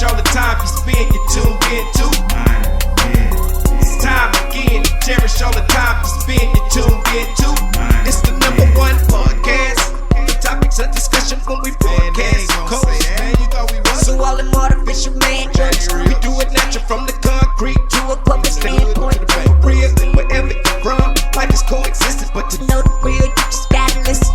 cherish all the time you spend, you tuned in to. It's time again to cherish all the time you spend, you tuned in to. It's the number one podcast. The topics of discussion when we broadcast. So all them artificial man jokes, we do it natural from the concrete to a public standpoint. Real, wherever you're from, life is coexistence, but to know the real, you just gotta listen.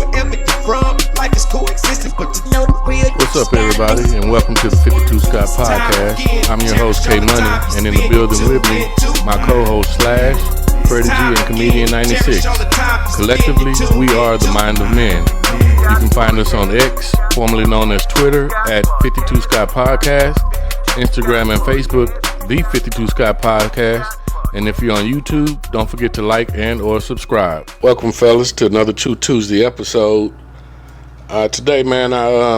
Wherever you're from, life is coexistence, but to know the real. What's up, everybody, and welcome to the 52 Scott Podcast. I'm your host, K Money, and in the building with me, my co-host Slash, Freddie G, and Comedian 96. Collectively, we are the Mind of Men. You can find us on X, formerly known as Twitter, at 52 Scott Podcast, Instagram and Facebook, the 52 Scott Podcast, and if you're on YouTube, don't forget to like and or subscribe. Welcome, fellas, to another True Tuesday episode. Today, man, I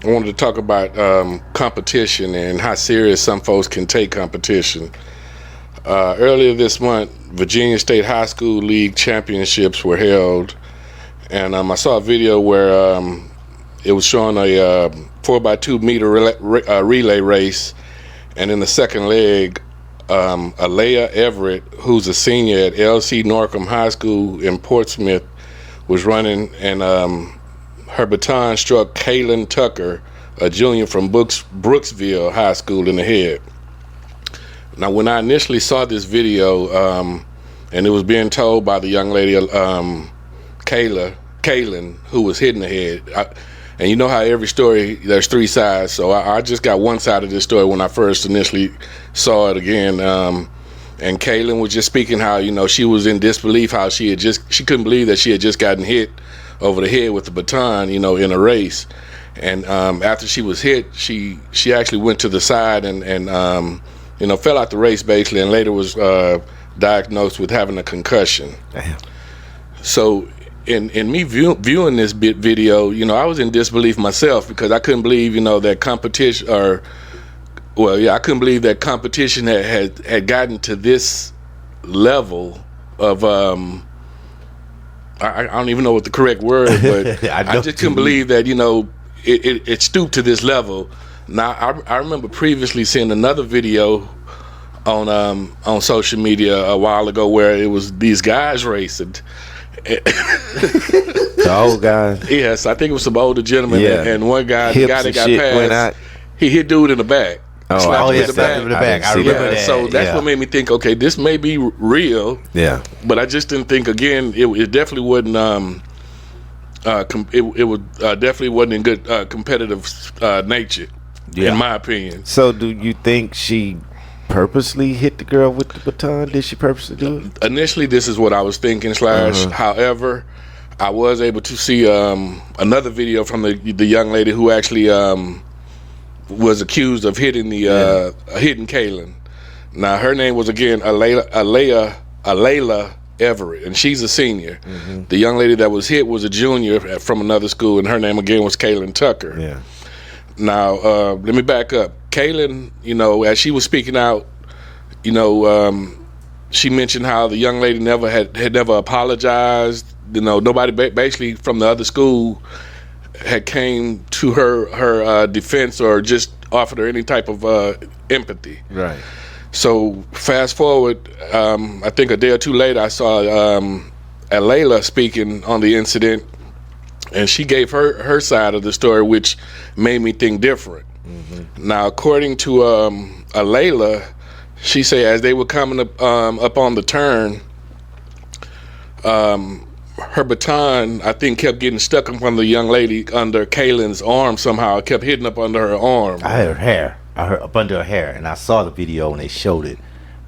wanted to talk about competition and how serious some folks can take competition. Earlier this month, Virginia State High School League Championships were held, and I saw a video where it was showing a 4x2 meter relay race, and in the second leg, Alea Everett, who's a senior at L.C. Norcom High School in Portsmouth, was running, and her baton struck Kaylin Tucker, a junior from Brooksville High School, in the head. Now, when I initially saw this video, and it was being told by the young lady, Kaylin, who was hit in the head, and you know how every story, there's three sides, so I just got one side of this story when I first initially saw it again, and Kaylin was just speaking how, you know, she was in disbelief, how she couldn't believe that she had just gotten hit over the head with the baton, you know, in a race, and after she was hit, she actually went to the side and you know, fell out the race basically, and later was diagnosed with having a concussion. Damn. So in me viewing this video, you know, I was in disbelief myself because I couldn't believe, you know, that competition, I couldn't believe that competition had gotten to this level of, I don't even know what the correct word, but I just couldn't believe that, you know, it stooped to this level. Now, I remember previously seeing another video on social media a while ago where it was these guys racing. The old guys? Yes, I think it was some older gentlemen, and one guy, the guy that got passed, he hit dude in the back. Oh, yeah, in the back. I remember that. So that's what made me think, okay, this may be real. Yeah. But I just didn't think, again, it definitely wasn't. Definitely wasn't in good competitive nature, in my opinion. So, do you think she purposely hit the girl with the baton? Did she purposely do it? Initially, this is what I was thinking. However, I was able to see another video from the young lady who actually was accused of hitting hitting Kaylin. Now, her name was again Alea Everett, and she's a senior. Mm-hmm. The young lady that was hit was a junior from another school, and her name again was Kaylin Tucker. Yeah. Now, let me back up. Kaylin, you know, as she was speaking out, you know, she mentioned how the young lady had never apologized. You know, nobody basically from the other school had came to her defense or just offered her any type of empathy. Right. So fast forward, I think a day or two later, I saw Alayla speaking on the incident, and she gave her side of the story, which made me think different. Mm-hmm. Now, according to Alayla, she said as they were coming up on the turn, her baton, I think, kept getting stuck up on the young lady under Kaylin's arm somehow. It kept hitting up under her arm. I had her hair. I heard up under her hair, and I saw the video when they showed it,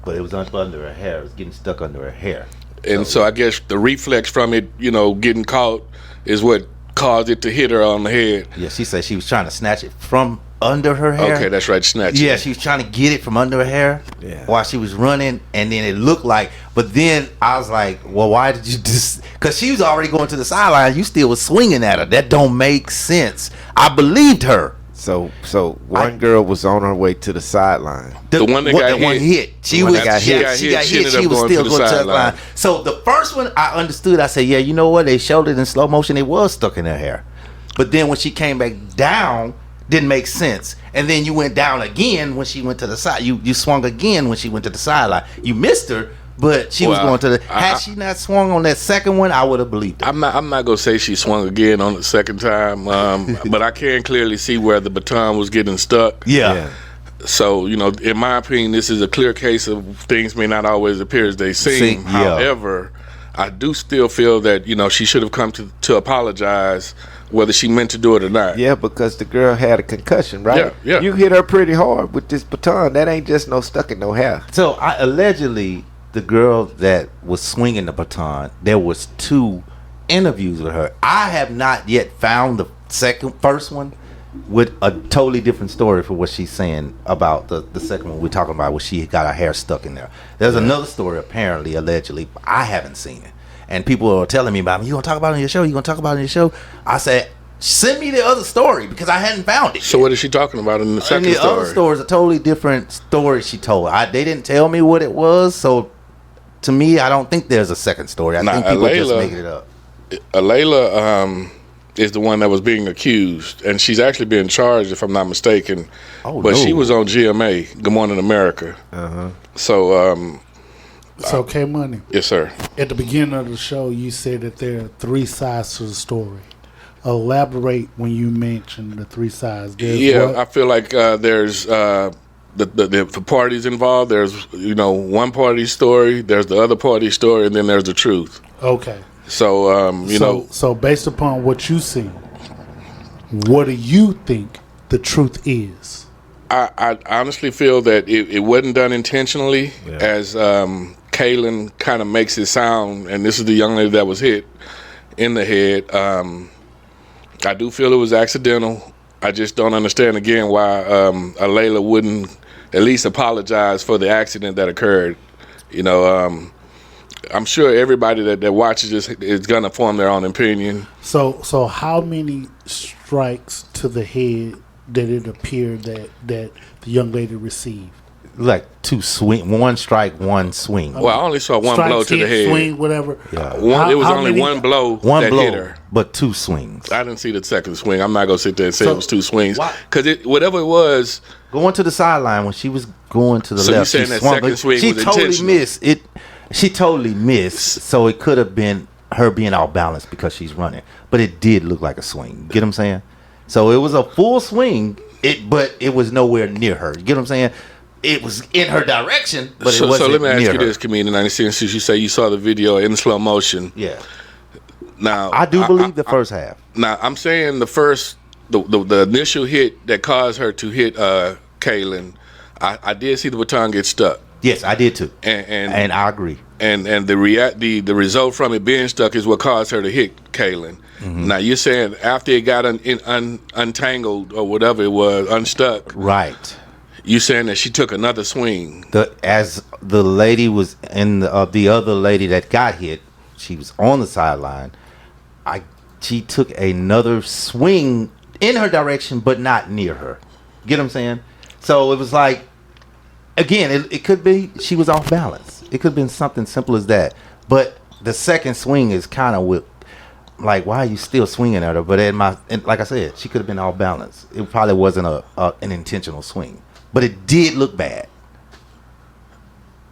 but it was up under her hair. It was getting stuck under her hair. And so I guess the reflex from it, you know, getting caught is what caused it to hit her on the head. Yeah, she said she was trying to snatch it from under her hair. Okay, that's right, snatch it. Yeah, she was trying to get it from under her hair while she was running, and then it looked like, but then I was like, well, why did you just, because she was already going to the sideline, you still was swinging at her. That don't make sense. I believed her. So one girl was on her way to the sideline. The one that got hit. She got hit. She was still going to the sideline. So the first one, I understood. I said, yeah, you know what? They showed it in slow motion. It was stuck in her hair. But then when she came back down, didn't make sense. And then you went down again when she went to the side. You swung again when she went to the sideline. You missed her, but she was going to the. Had she not swung on that second one, I would have believed it. I'm not gonna say she swung again on the second time, but I can clearly see where the baton was getting stuck. Yeah. So, in my opinion, this is a clear case of things may not always appear as they seem. However, I do still feel that, she should have come to apologize, whether she meant to do it or not. Yeah, because the girl had a concussion, right? Yeah. You hit her pretty hard with this baton. That ain't just no stuck in no hair. So, allegedly, the girl that was swinging the baton, there was 2 interviews with her. I have not yet found the first one with a totally different story for what she's saying about the second one we're talking about, where she got her hair stuck in there. There's another story, apparently, allegedly, but I haven't seen it. And people are telling me about it. You gonna talk about it on your show? You gonna talk about it on your show? I said, send me the other story, because I hadn't found it So yet. what is she talking about in the second And the story? other story is a totally different story she told. They didn't tell me what it was, so to me, I don't think there's a second story. I think people just making it up. Alayla is the one that was being accused, and she's actually being charged, if I'm not mistaken. But she was on GMA, Good Morning America. So, K Money. Yes, sir. At the beginning of the show, you said that there are 3 sides to the story. Elaborate when you mention the 3 sides. I feel like there's the parties involved. There's one party's story, there's the other party's story, and then there's the truth. Okay. So So based upon what you see, what do you think the truth is? I honestly feel that it wasn't done intentionally, as Kaylin kind of makes it sound, and this is the young lady that was hit in the head. I do feel it was accidental. I just don't understand, again, why Alayla wouldn't at least apologize for the accident that occurred. I'm sure everybody that watches this is going to form their own opinion. So how many strikes to the head did it appear that the young lady received? Like 2 swing, 1 strike, 1 swing. Well, I only saw 1 blow to the head. Swing, whatever. Yeah. It was only 1 blow that hit her. But 2 swings. I didn't see the second swing. I'm not going to sit there and say it was 2 swings. Why? Because whatever it was. Going to the sideline when she was going to the left. So you saying that second swing was intentional? She totally missed. So it could have been her being off balance because she's running. But it did look like a swing. Get what I'm saying? So it was a full swing, but it was nowhere near her. You get what I'm saying? It was in her direction, but it wasn't near her. So let me ask you this, Comedian 96, since you say you saw the video in slow motion. Yeah. Now I do believe the first half. Now I'm saying the initial hit that caused her to hit Kaylin, I did see the baton get stuck. Yes, I did too. And I agree. And the result from it being stuck is what caused her to hit Kaylin. Mm-hmm. Now you're saying after it got untangled or whatever it was, unstuck. Right. You saying that she took another swing? As the lady was in the other lady that got hit, she was on the sideline. She took another swing in her direction, but not near her. Get what I'm saying? So it was like, again, it could be she was off balance. It could have been something simple as that. But the second swing is kind of like, why are you still swinging at her? But like I said, she could have been off balance. It probably wasn't an intentional swing. But it did look bad.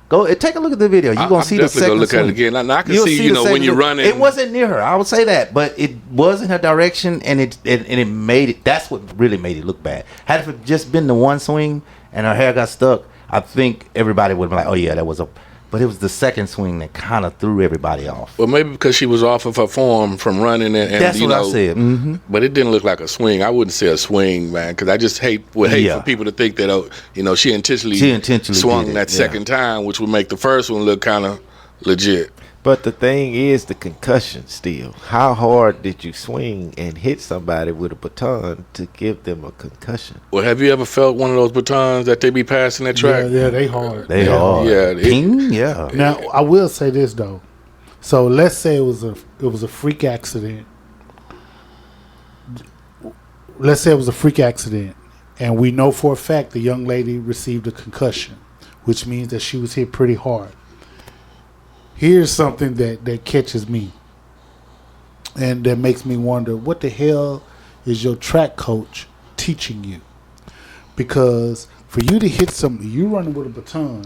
Go take a look at the video. You're gonna see the second swing. Look at it again. Now I can see, when you're running. It wasn't near her. I would say that, but it was in her direction, and it made it. That's what really made it look bad. Had it just been the 1 swing and her hair got stuck, I think everybody would have been like, "Oh yeah, that was a." But it was the second swing that kind of threw everybody off. Well, maybe because she was off of her form from running, and that's what I said. Mm-hmm. But it didn't look like a swing. I wouldn't say a swing, man, because I just hate for people to think that she intentionally swung that second time, which would make the first one look kind of legit. But the thing is the concussion still. How hard did you swing and hit somebody with a baton to give them a concussion? Well, have you ever felt one of those batons that they be passing that track? Yeah, they hard. They hard. Yeah. Ping, yeah. Now, I will say this, though. So let's say it was a freak accident. Let's say it was a freak accident, and we know for a fact the young lady received a concussion, which means that she was hit pretty hard. Here's something that catches me and that makes me wonder, what the hell is your track coach teaching you. Because for you to hit somebody, you running with a baton,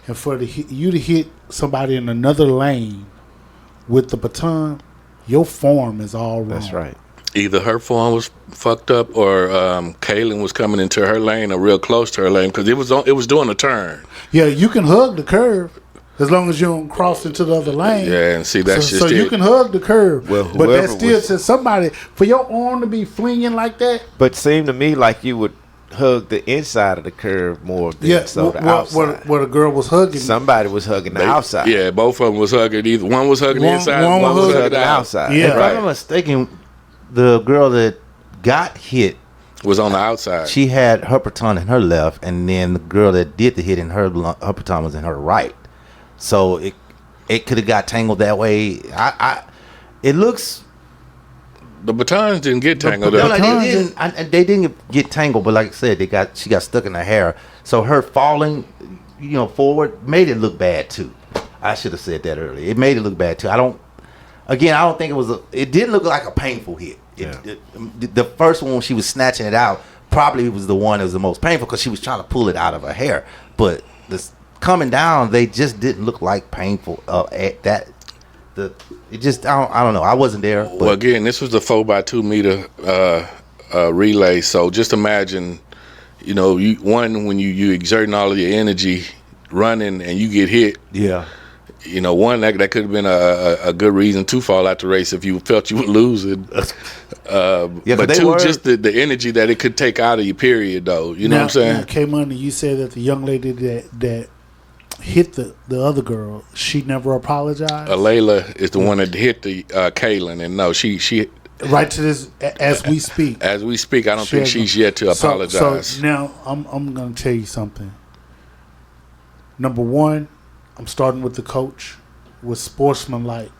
and you to hit somebody in another lane with the baton, your form is all wrong. That's right. Either her form was fucked up, or Kaylin was coming into her lane or real close to her lane, because it was doing a turn. Yeah, you can hug the curve as long as you don't cross into the other lane. Yeah, and see, that's so you can hug the curve. Well, but that whoever still was- to somebody, for your arm to be flinging like that. But seemed to me like you would hug the inside of the curve more than the outside. Where the girl was hugging. Somebody was hugging the outside. Yeah, both of them was hugging. Either one was hugging the inside, one one was was hugging hugging the the outside. Yeah. If I'm not mistaken, the girl that got hit, was on the outside. she had her baton in her left, and then the girl that did the hit in her baton was in her right. So it could have got tangled that way. It looks. The batons didn't get tangled No, up. they didn't get tangled, but like I said, she got stuck in her hair. So her falling, forward made it look bad too. I should have said that earlier. It made it look bad too. I don't think it was. It didn't look like a painful hit. The first one when she was snatching it out probably was the one that was the most painful because she was trying to pull it out of her hair. But this coming down, they just didn't look like painful. It just I don't know. I wasn't there. But Well, again, this was the 4x2 meter relay. So just imagine, when you exerting all of your energy running and you get hit. yeah. One that could have been a good reason to fall out the race if you felt you were losing. But two, just the energy that it could take out of you. Period, though. You know what I'm saying? Now, K-Money, you said that the young lady that hit the other girl, she never apologized. Layla is the one that hit the Kaylin, and no, she right to this as we speak. As we speak, I don't think she's yet to apologize. So now I'm going to tell you something. Number one, I'm starting with the coach with sportsmanship.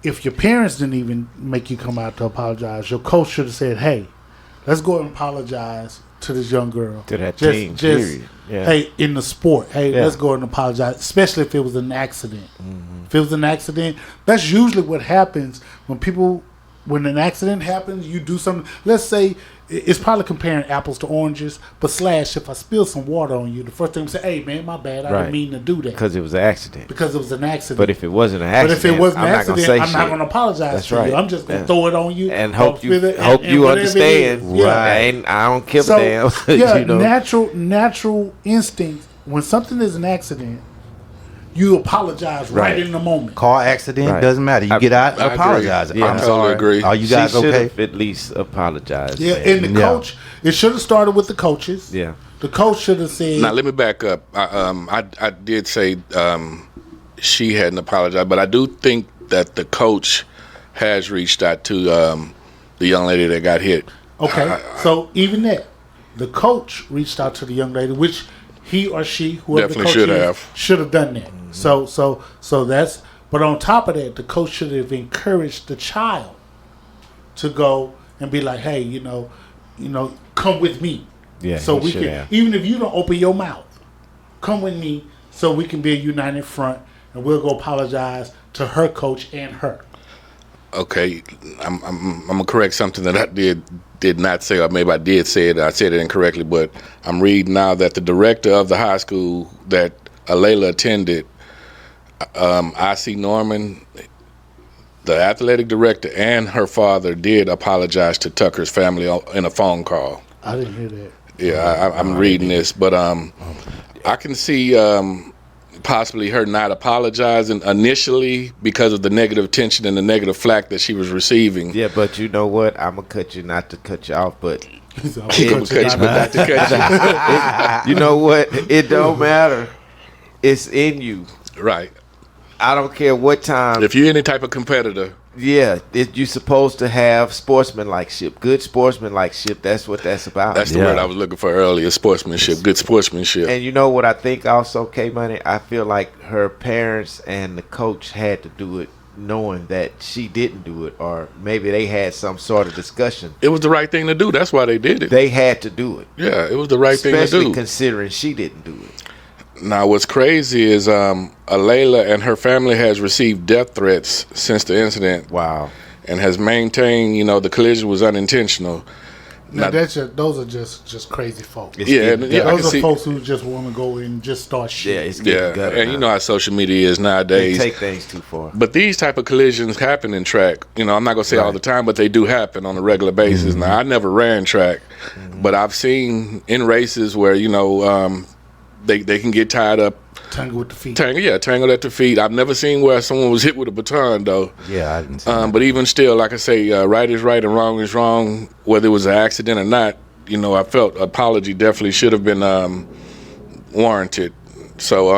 If your parents didn't even make you come out to apologize, your coach should have said, "Hey, let's go and apologize to this young girl, To that team, period. Yeah. Hey, in the sport, hey, Yeah. let's go and apologize, especially if it was an accident. If it was an accident, that's usually what happens when an accident happens. You do something. Let's say it's probably comparing apples to oranges, but if I spill some water on you, the first thing we say, "Hey, man, my bad. I Right. didn't mean to do that Because it was an accident. because it was an accident." But if it wasn't an accident, I'm not going to say shit. I'm not going to apologize That's to right. you. I'm just going to Yeah. throw it on you And or hope you spill it and whatever it understand. is. Yeah. I don't give So, a damn. yeah, natural instinct. When something is an accident, you apologize right Right. in the moment. Car accident, Right. doesn't matter. You get out, I agree. apologize. Yeah. I'm I totally sorry. agree. Are you guys she should okay? have at least apologized. Yeah, man. and the Yeah. coach, it should have started with the coaches. Yeah. The coach should have said, Now let me back up. I did say she hadn't apologized, but I do think that the coach has reached out to the young lady that got hit. okay, so even that, the coach reached out to the young lady, which he or she, whoever Definitely the coach should is, have. should have done that. So that's. But on top of that, the coach should have encouraged the child to go and be like, "Hey, come with me." Yeah, So he we should can, have. even if you don't open your mouth, come with me so we can be a united front, and we'll go apologize to her coach and her. Okay, I'm gonna correct something that I did not say, or maybe I did say it. I said it incorrectly, but I'm reading now that the director of the high school that Layla attended, I.C. Norman, the athletic director, and her father did apologize to Tucker's family in a phone call. I didn't hear that. Yeah, I'm reading this, but I can see possibly her not apologizing initially because of the negative attention and the negative flack that she was receiving. Yeah, but you know what? I'm gonna cut you, not to cut you off, but So, But not to cut you know what? It don't matter. It's in you. you. Right. I don't care what time. If you're any type of competitor, Yeah, you're supposed to have sportsmanlike-ship, good sportsmanlike-ship. That's what that's about. that's the word I was looking for earlier, sportsmanship, good sportsmanship. And you know what I think also, K-Money? I feel like her parents and the coach had to do it knowing that she didn't do it, or maybe they had some sort of discussion. It was the right thing to do. That's why they did it. They had to do it. Yeah, it was the right thing to Especially do. considering she didn't do it. Now, what's crazy is Layla and her family has received death threats since the incident. Wow. and has maintained, the collision was unintentional. Now those are just crazy folks. Those are folks who just want to go in and just start shit. Yeah, it's getting gutter and now. you know how social media is nowadays. They take things too far. But these type of collisions happen in track. I'm not gonna say all the time, but they do happen on a regular basis. Mm-hmm. Now, I never ran track, but I've seen in races where they can get tied up. Tangled with the feet. Tangled at the feet. I've never seen where someone was hit with a baton, though. Yeah, I didn't see that. But even still, like I say, right is right and wrong is wrong. Whether it was an accident or not, I felt apology definitely should have been warranted. So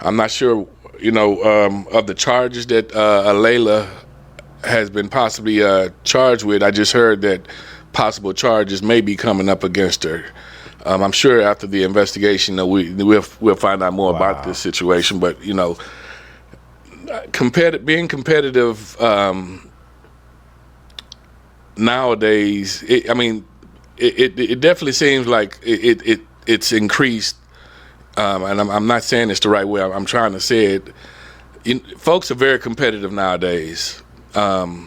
I'm not sure, of the charges that Layla has been possibly charged with. I just heard that possible charges may be coming up against her. I'm sure after the investigation, we'll find out more about this situation. But being competitive nowadays, it definitely seems like it's increased. And I'm not saying it's the right way. I'm trying to say it. Folks are very competitive nowadays, no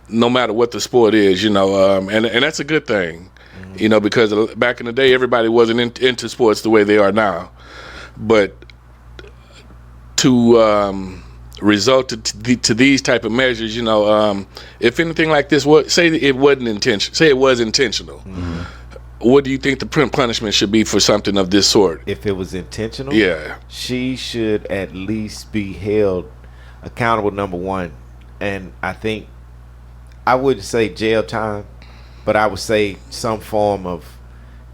matter what the sport is. And that's a good thing. Because back in the day, everybody wasn't into sports the way they are now. But to result to these type of measures, if anything like this say it wasn't intentional, say it was intentional. What do you think the punishment should be for something of this sort? If it was intentional, she should at least be held accountable, number one. And I think I wouldn't say jail time, but I would say some form of,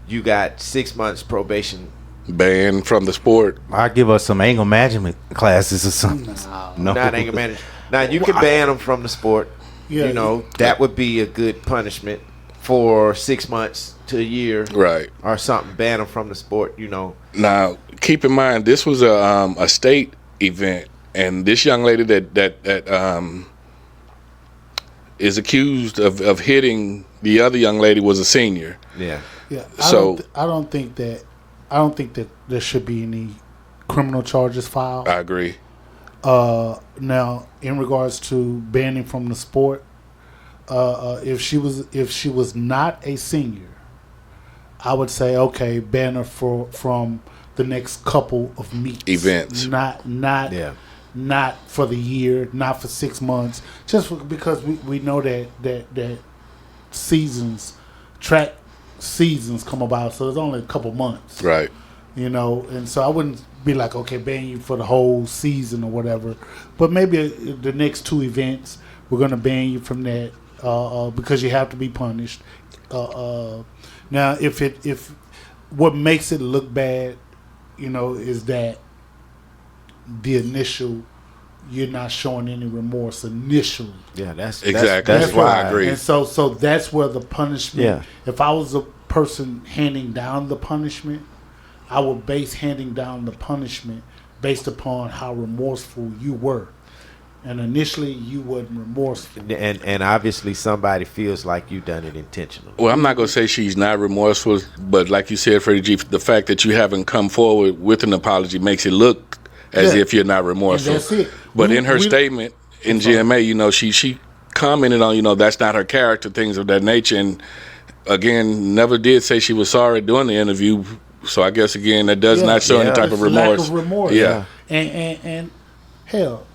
you got 6 months probation. Banned from the sport. I'd give us some anger management classes or something. No. Not anger management. Now, you can ban them from the sport. Yeah, that would be a good punishment for 6 months to a year. Right. Or something. Ban them from the sport, Now, keep in mind, this was a state event. And this young lady that is accused of hitting the other young lady was a senior. Yeah. Yeah. So I don't think that there should be any criminal charges filed. I agree. Now, in regards to banning from the sport, if she was not a senior, I would say okay, ban her from the next couple of meets, events. Not for the year, not for 6 months, because we know that track seasons come about, so it's only a couple months, right? And so I wouldn't be like, okay, ban you for the whole season or whatever, but maybe the next 2 events we're gonna ban you from that because you have to be punished. Now, if what makes it look bad, is that the initial, you're not showing any remorse initially. Yeah, that's exactly. That's why I agree. And so that's where the punishment. Yeah. If I was a person handing down the punishment, I would base handing down the punishment based upon how remorseful you were. And initially, you wasn't remorseful. And obviously, somebody feels like you done it intentionally. Well, I'm not going to say she's not remorseful, but like you said, Freddie G, the fact that you haven't come forward with an apology makes it look as if you're not remorseful. And that's it. But in her statement in GMA, she commented on, that's not her character, things of that nature. And again, never did say she was sorry during the interview. So I guess, again, that does not show any type of remorse. Lack of remorse. Yeah. And hell,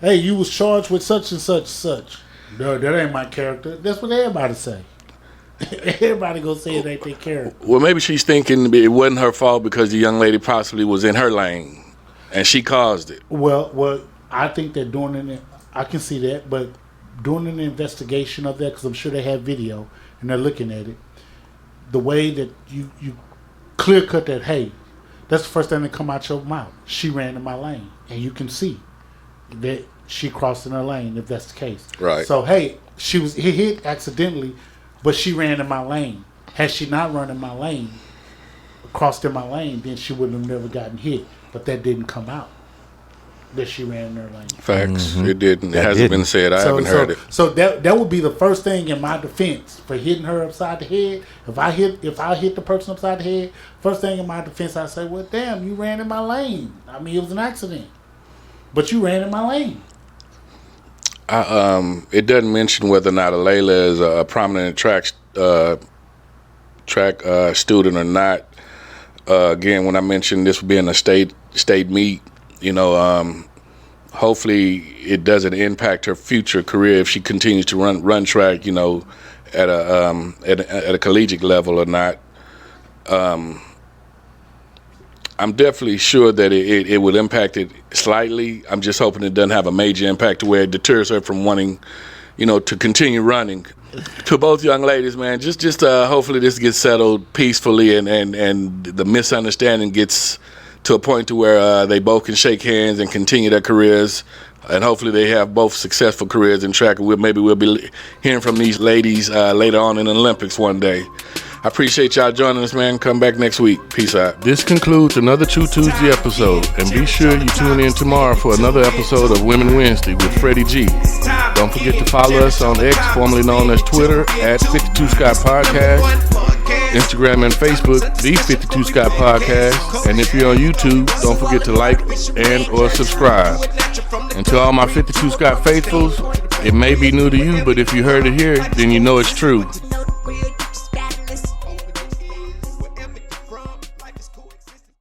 hey, you was charged with such and such and such. No, that ain't my character. That's what everybody say. Everybody gonna say it ain't their character. Well, maybe she's thinking it wasn't her fault because the young lady possibly was in her lane and she caused it. Well, I think that I can see that, but doing an investigation of that, because I'm sure they have video and they're looking at it, the way that you clear cut that, hey, that's the first thing that come out your mouth. She ran in my lane, and you can see that she crossed in her lane, if that's the case. Right. So, hey, he hit accidentally, but she ran in my lane. Had she not run in my lane, crossed in my lane, then she wouldn't have never gotten hit. But that didn't come out, that she ran in her lane. Facts. It didn't. It hasn't been said. I haven't heard it. So that would be the first thing in my defense for hitting her upside the head. If I hit the person upside the head, first thing in my defense, I say, well, damn, you ran in my lane. I mean, it was an accident, but you ran in my lane. It doesn't mention whether or not Layla is a prominent track student or not. Again, when I mentioned this being a state meet, hopefully it doesn't impact her future career if she continues to run track, at a collegiate level or not. I'm definitely sure that it would impact it slightly. I'm just hoping it doesn't have a major impact to where it deters her from wanting, to continue running. To both young ladies, man, just hopefully this gets settled peacefully and the misunderstanding gets to a point to where they both can shake hands and continue their careers. And hopefully they have both successful careers in track. Maybe we'll be hearing from these ladies later on in the Olympics one day. I appreciate y'all joining us, man. Come back next week. Peace out. This concludes another True Tuesday episode. And be sure you tune in tomorrow for another episode of Women Wednesday with Freddie G. Don't forget to follow us on X, formerly known as Twitter, at 52 Scott Podcast, Instagram and Facebook, the 52 Scott Podcast. And if you're on YouTube, don't forget to like and or subscribe. And to all my 52 Scott faithfuls, it may be new to you, but if you heard it here, then you know it's true.